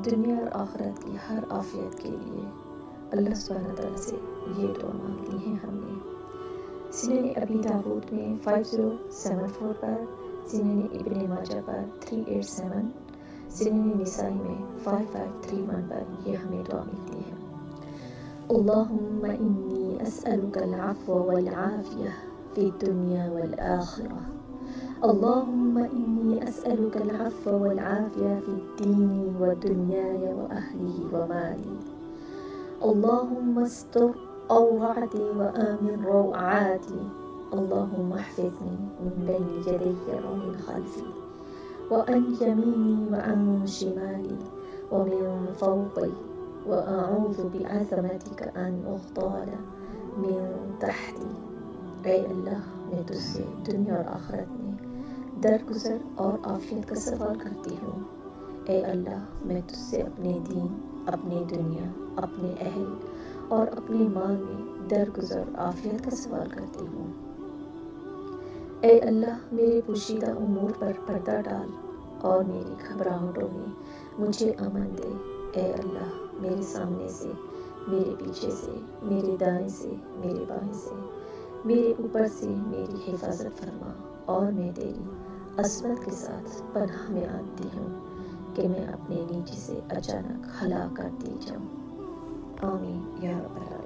دنیا اور آخرت کی ہر عافیت کے لیے اللہ سبحانہ تعالیٰ سے یہ دعا مانگتی ہیں ہم نے۔ سنن ابی داؤد میں 5074 پر، سنن ابن ماجہ پر 387، سنن نسائی میں 5531 پر یہ ہمیں دعا ملتی ہے۔ اللہم انی اسألک العفو والعافیہ فی الدنیا والآخرہ۔ اللہم انی اسألک العفو والعافیہ فی الدین ودنیای واہلی ومالی۔ اللہم استر عورتی وآمن روعاتی۔ اللہم احفظنی من بین یدی ومن خلفی وعن یمینی وعن شمالی ومن فوقی، وأعوذ بعظمتک ان اغتال من تحتی۔ اے اللہ، میں تجھ سے دنیا اور آخرت میں درگزر اور عافیت کا سوال کرتی ہوں۔ اے اللہ، میں تجھ سے اپنے دین، اپنے دنیا، اپنے اہل اور اپنے مال میں درگزر عافیت کا سوال کرتی ہوں۔ اے اللہ، میرے پوشیدہ امور پر پردہ ڈال اور میری گھبراہٹوں میں مجھے امن دے۔ اے اللہ، میرے سامنے سے، میرے پیچھے سے، میرے دائیں سے، میرے بائیں سے، میرے اوپر سے میری حفاظت فرما، اور میں تیری عصمت کے ساتھ پناہ میں آتی ہوں کہ میں اپنے نیچے سے اچانک ہلاک کر دی جاؤں۔ آمین یا رب العالمین۔